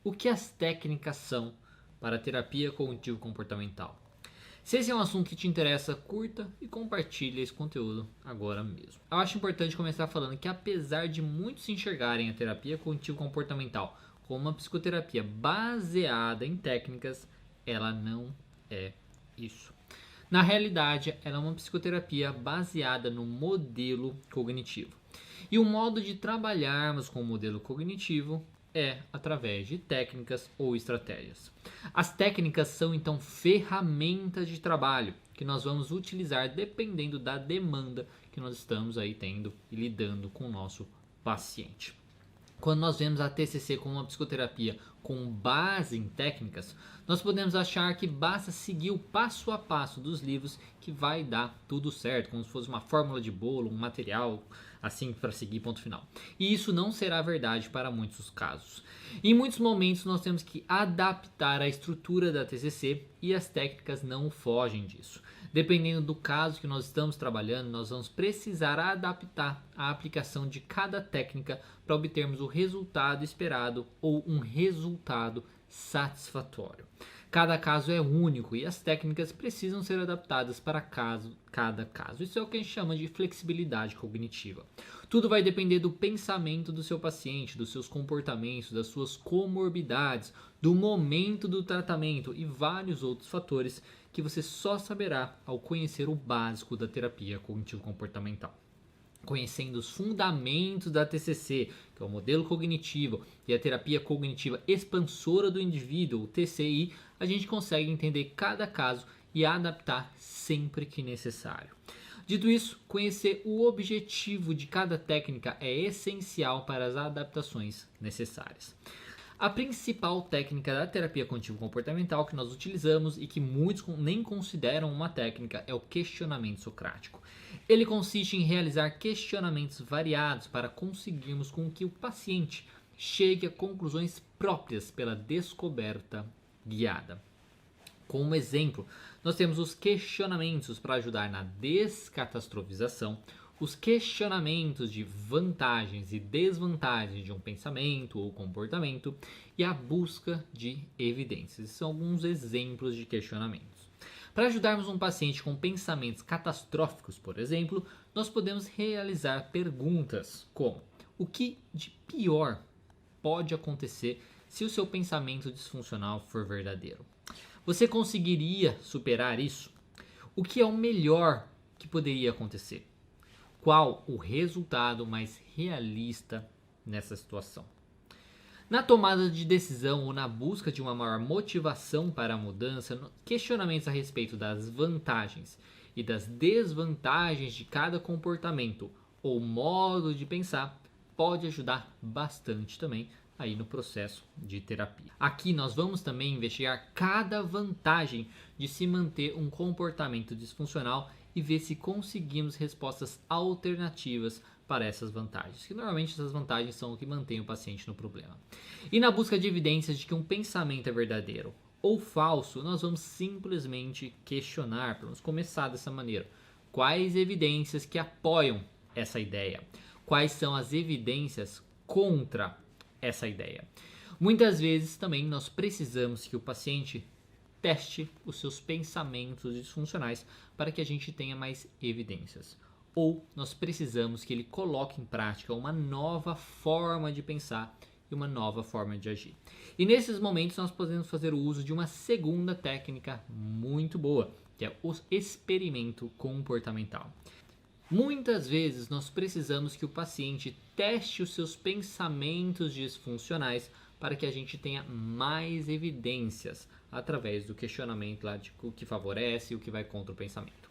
O que as técnicas são para a terapia cognitivo-comportamental? Se esse é um assunto que te interessa, curta e compartilhe esse conteúdo agora mesmo. Eu acho importante começar falando que apesar de muitos enxergarem a terapia cognitivo-comportamental como uma psicoterapia baseada em técnicas, ela não é isso. Na realidade, ela é uma psicoterapia baseada no modelo cognitivo. E o modo de trabalharmos com o modelo cognitivo é através de técnicas ou estratégias. As técnicas são então ferramentas de trabalho que nós vamos utilizar dependendo da demanda que nós estamos aí tendo e lidando com o nosso paciente. Quando nós vemos a TCC como uma psicoterapia com base em técnicas, nós podemos achar que basta seguir o passo a passo dos livros que vai dar tudo certo, como se fosse uma fórmula de bolo, um material assim para seguir, ponto final. E isso não será verdade para muitos casos. Em muitos momentos nós temos que adaptar a estrutura da TCC e as técnicas não fogem disso. Dependendo do caso que nós estamos trabalhando, nós vamos precisar adaptar a aplicação de cada técnica para obtermos o resultado esperado ou um resultado satisfatório. Cada caso é único e as técnicas precisam ser adaptadas para cada caso. Isso é o que a gente chama de flexibilidade cognitiva. Tudo vai depender do pensamento do seu paciente, dos seus comportamentos, das suas comorbidades, do momento do tratamento e vários outros fatores que você só saberá ao conhecer o básico da terapia cognitivo-comportamental. Conhecendo os fundamentos da TCC, que é o modelo cognitivo, e a terapia cognitiva expansora do indivíduo, o TCI, a gente consegue entender cada caso e adaptar sempre que necessário. Dito isso, conhecer o objetivo de cada técnica é essencial para as adaptações necessárias. A principal técnica da terapia cognitivo-comportamental que nós utilizamos e que muitos nem consideram uma técnica é o questionamento socrático. Ele consiste em realizar questionamentos variados para conseguirmos com que o paciente chegue a conclusões próprias pela descoberta guiada. Como exemplo, nós temos os questionamentos para ajudar na descatastrofização, os questionamentos de vantagens e desvantagens de um pensamento ou comportamento e a busca de evidências. Esses são alguns exemplos de questionamentos. Para ajudarmos um paciente com pensamentos catastróficos, por exemplo, nós podemos realizar perguntas como: o que de pior pode acontecer se o seu pensamento disfuncional for verdadeiro? Você conseguiria superar isso? O que é o melhor que poderia acontecer? Qual o resultado mais realista nessa situação? Na tomada de decisão ou na busca de uma maior motivação para a mudança, questionamentos a respeito das vantagens e das desvantagens de cada comportamento ou modo de pensar pode ajudar bastante também aí no processo de terapia. Aqui nós vamos também investigar cada vantagem de se manter um comportamento disfuncional e ver se conseguimos respostas alternativas para essas vantagens, que normalmente essas vantagens são o que mantém o paciente no problema. E na busca de evidências de que um pensamento é verdadeiro ou falso, nós vamos simplesmente questionar, vamos começar dessa maneira. Quais evidências que apoiam essa ideia? Quais são as evidências contra essa ideia? Muitas vezes também nós precisamos que o paciente teste os seus pensamentos disfuncionais para que a gente tenha mais evidências. Ou nós precisamos que ele coloque em prática uma nova forma de pensar e uma nova forma de agir. E nesses momentos nós podemos fazer o uso de uma segunda técnica muito boa, que é o experimento comportamental. Muitas vezes nós precisamos que o paciente teste os seus pensamentos disfuncionais para que a gente tenha mais evidências através do questionamento lá de o que favorece e o que vai contra o pensamento.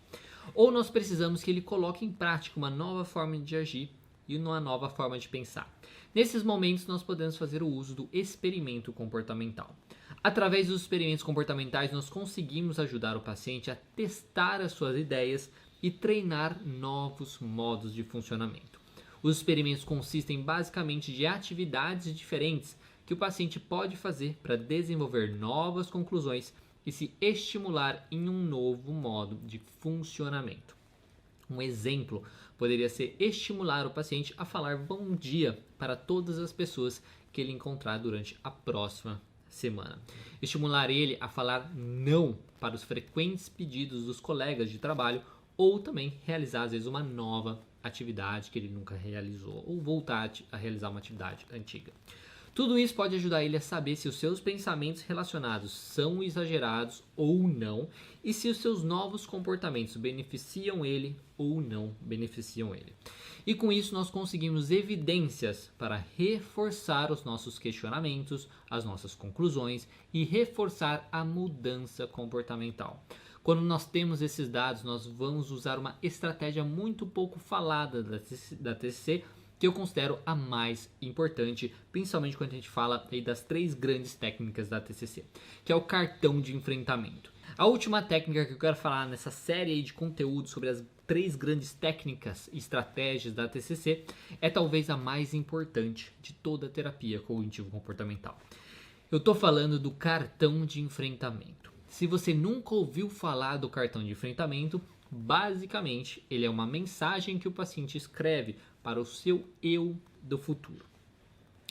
Ou nós precisamos que ele coloque em prática uma nova forma de agir e uma nova forma de pensar. Nesses momentos nós podemos fazer o uso do experimento comportamental. Através dos experimentos comportamentais nós conseguimos ajudar o paciente a testar as suas ideias e treinar novos modos de funcionamento. Os experimentos consistem basicamente de atividades diferentes que o paciente pode fazer para desenvolver novas conclusões e se estimular em um novo modo de funcionamento. Um exemplo poderia ser estimular o paciente a falar bom dia para todas as pessoas que ele encontrar durante a próxima semana. Estimular ele a falar não para os frequentes pedidos dos colegas de trabalho ou também realizar às vezes uma nova atividade que ele nunca realizou ou voltar a realizar uma atividade antiga. Tudo isso pode ajudar ele a saber se os seus pensamentos relacionados são exagerados ou não e se os seus novos comportamentos beneficiam ele ou não beneficiam ele. E com isso nós conseguimos evidências para reforçar os nossos questionamentos, as nossas conclusões e reforçar a mudança comportamental. Quando nós temos esses dados, nós vamos usar uma estratégia muito pouco falada da TCC, que eu considero a mais importante, principalmente quando a gente fala aí das 3 grandes técnicas da TCC, que é o cartão de enfrentamento. A última técnica que eu quero falar nessa série aí de conteúdo sobre as 3 grandes técnicas e estratégias da TCC é talvez a mais importante de toda a terapia cognitivo-comportamental. Eu estou falando do cartão de enfrentamento. Se você nunca ouviu falar do cartão de enfrentamento, basicamente ele é uma mensagem que o paciente escreve para o seu eu do futuro.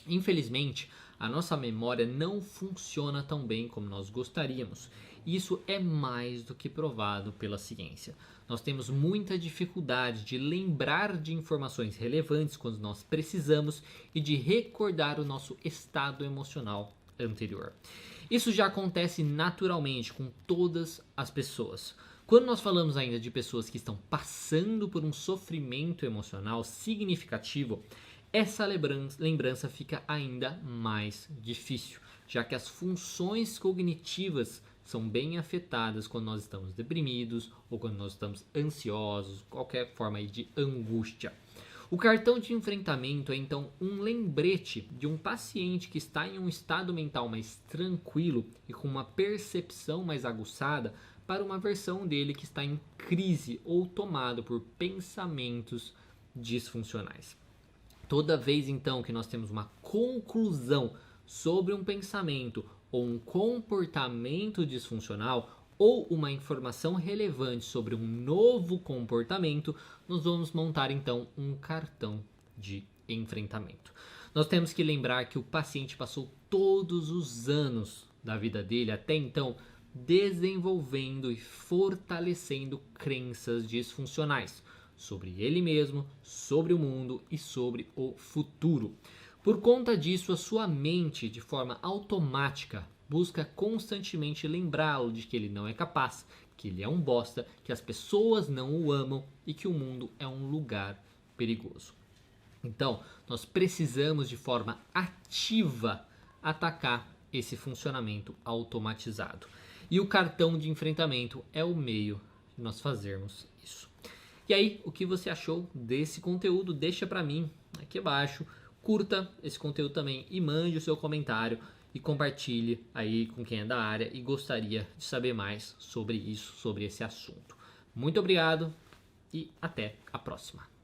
Infelizmente, a nossa memória não funciona tão bem como nós gostaríamos. Isso é mais do que provado pela ciência. Nós temos muita dificuldade de lembrar de informações relevantes quando nós precisamos e de recordar o nosso estado emocional anterior. Isso já acontece naturalmente com todas as pessoas. Quando nós falamos ainda de pessoas que estão passando por um sofrimento emocional significativo, essa lembrança fica ainda mais difícil, já que as funções cognitivas são bem afetadas quando nós estamos deprimidos ou quando nós estamos ansiosos, qualquer forma de angústia. O cartão de enfrentamento é então um lembrete de um paciente que está em um estado mental mais tranquilo e com uma percepção mais aguçada para uma versão dele que está em crise ou tomado por pensamentos disfuncionais. Toda vez então que nós temos uma conclusão sobre um pensamento ou um comportamento disfuncional ou uma informação relevante sobre um novo comportamento, nós vamos montar então um cartão de enfrentamento. Nós temos que lembrar que o paciente passou todos os anos da vida dele até então desenvolvendo e fortalecendo crenças disfuncionais sobre ele mesmo, sobre o mundo e sobre o futuro. Por conta disso, a sua mente, de forma automática, busca constantemente lembrá-lo de que ele não é capaz, que ele é um bosta, que as pessoas não o amam e que o mundo é um lugar perigoso. Então, nós precisamos de forma ativa atacar esse funcionamento automatizado. E o cartão de enfrentamento é o meio de nós fazermos isso. E aí, o que você achou desse conteúdo? Deixa pra mim aqui abaixo. Curta esse conteúdo também e mande o seu comentário e compartilhe aí com quem é da área e gostaria de saber mais sobre isso, sobre esse assunto. Muito obrigado e até a próxima.